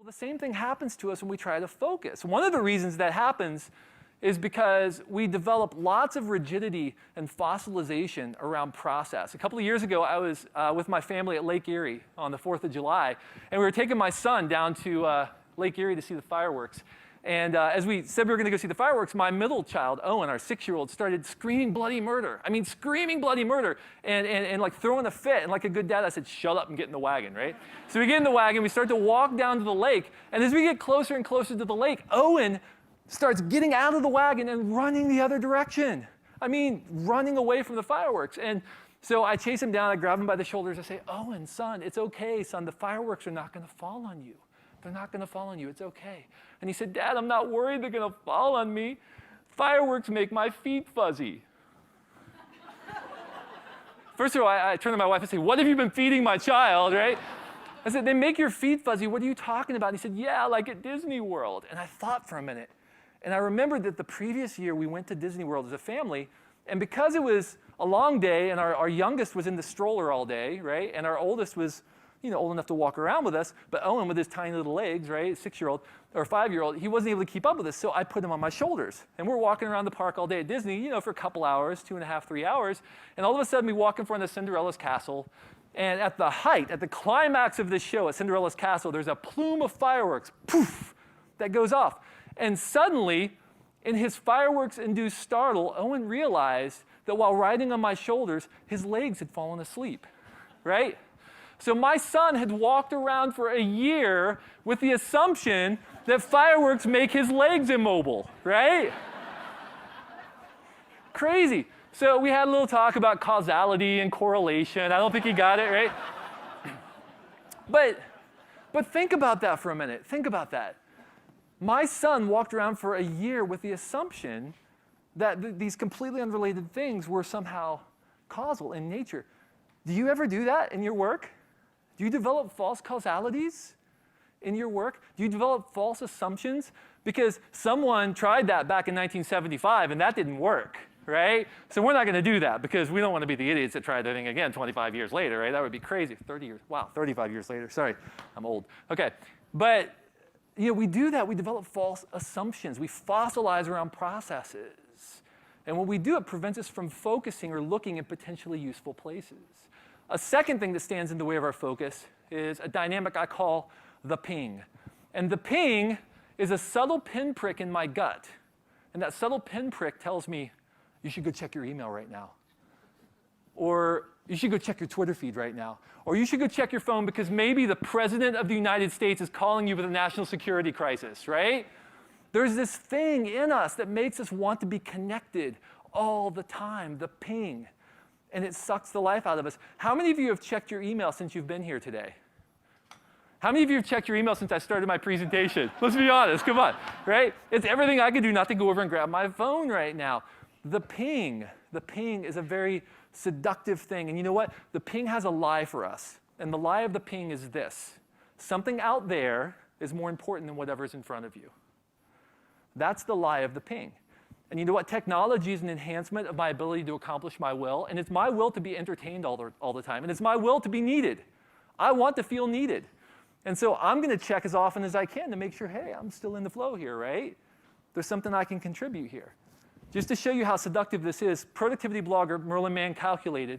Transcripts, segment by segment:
Well, the same thing happens to us when we try to focus. One of the reasons that happens is because we develop lots of rigidity and fossilization around process. A couple of years ago, I was with my family at Lake Erie on the 4th of July, and we were taking my son down to Lake Erie to see the fireworks. And as we said we were going to go see the fireworks, my middle child, Owen, our 6-year-old, started screaming bloody murder. I mean, screaming bloody murder and like throwing a fit. And like a good dad, I said, shut up and get in the wagon, right? So we get in the wagon, we start to walk down to the lake. And as we get closer and closer to the lake, Owen starts getting out of the wagon and running the other direction. I mean, running away from the fireworks. And so I chase him down, I grab him by the shoulders, I say, Owen, son, it's okay, son, the fireworks are not going to fall on you. They're not going to fall on you. It's okay. And he said, Dad, I'm not worried they're going to fall on me. Fireworks make my feet fuzzy. First of all, I turned to my wife and said, what have you been feeding my child, right? I said, they make your feet fuzzy. What are you talking about? And he said, yeah, like at Disney World. And I thought for a minute. And I remembered that the previous year we went to Disney World as a family. And because it was a long day and our youngest was in the stroller all day, right? And our oldest was old enough to walk around with us, but Owen with his tiny little legs, right, 6-year-old or 5-year-old, he wasn't able to keep up with us, so I put him on my shoulders. And we're walking around the park all day at Disney, for a couple hours, 2.5, 3 hours, and all of a sudden we walk in front of Cinderella's castle, and at the climax of this show at Cinderella's castle, there's a plume of fireworks, poof, that goes off. And suddenly, in his fireworks-induced startle, Owen realized that while riding on my shoulders, his legs had fallen asleep, right? So my son had walked around for a year with the assumption that fireworks make his legs immobile, right? Crazy. So we had a little talk about causality and correlation. I don't think he got it, right? But think about that for a minute. Think about that. My son walked around for a year with the assumption that these completely unrelated things were somehow causal in nature. Do you ever do that in your work? Do you develop false causalities in your work? Do you develop false assumptions? Because someone tried that back in 1975, and that didn't work, right? So we're not going to do that because we don't want to be the idiots that try the thing again 25 years later, right? That would be crazy. 30 years. Wow, 35 years later. Sorry, I'm old. Okay, but we do that. We develop false assumptions. We fossilize around processes. And when we do, it prevents us from focusing or looking in potentially useful places. A second thing that stands in the way of our focus is a dynamic I call the ping. And the ping is a subtle pinprick in my gut. And that subtle pinprick tells me, you should go check your email right now. Or you should go check your Twitter feed right now. Or you should go check your phone because maybe the President of the United States is calling you with a national security crisis, right? There's this thing in us that makes us want to be connected all the time, the ping. And it sucks the life out of us. How many of you have checked your email since you've been here today? How many of you have checked your email since I started my presentation? Let's be honest, come on, right? It's everything I can do not to go over and grab my phone right now. The ping is a very seductive thing. And you know what? The ping has a lie for us. And the lie of the ping is this. Something out there is more important than whatever's in front of you. That's the lie of the ping. And you know what? Technology is an enhancement of my ability to accomplish my will. And it's my will to be entertained all the time. And it's my will to be needed. I want to feel needed. And so I'm going to check as often as I can to make sure, hey, I'm still in the flow here, right? There's something I can contribute here. Just to show you how seductive this is, productivity blogger Merlin Mann calculated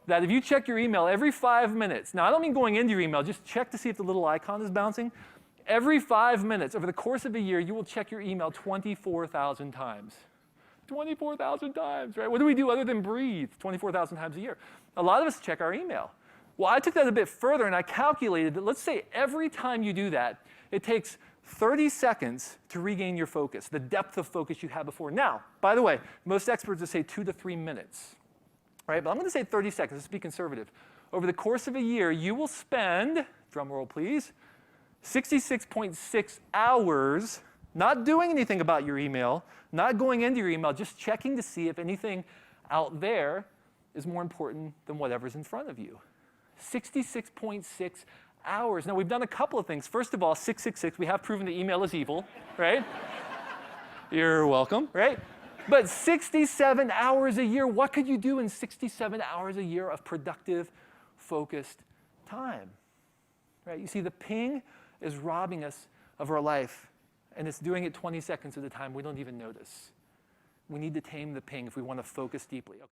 that if you check your email every 5 minutes, now I don't mean going into your email, just check to see if the little icon is bouncing. Every 5 minutes over the course of a year, you will check your email 24,000 times. 24,000 times, right? What do we do other than breathe 24,000 times a year? A lot of us check our email. Well, I took that a bit further and I calculated that let's say every time you do that, it takes 30 seconds to regain your focus, the depth of focus you had before. Now, by the way, most experts would say 2 to 3 minutes, right? But I'm going to say 30 seconds. Let's be conservative. Over the course of a year, you will spend, drum roll please, 66.6 hours not doing anything about your email, not going into your email, just checking to see if anything out there is more important than whatever's in front of you. 66.6 hours. Now, we've done a couple of things. First of all, 666, we have proven that email is evil, right? You're welcome, right? But 67 hours a year, what could you do in 67 hours a year of productive, focused time? Right? You see, the ping is robbing us of our life, and it's doing it 20 seconds at a time. We don't even notice. We need to tame the ping if we want to focus deeply.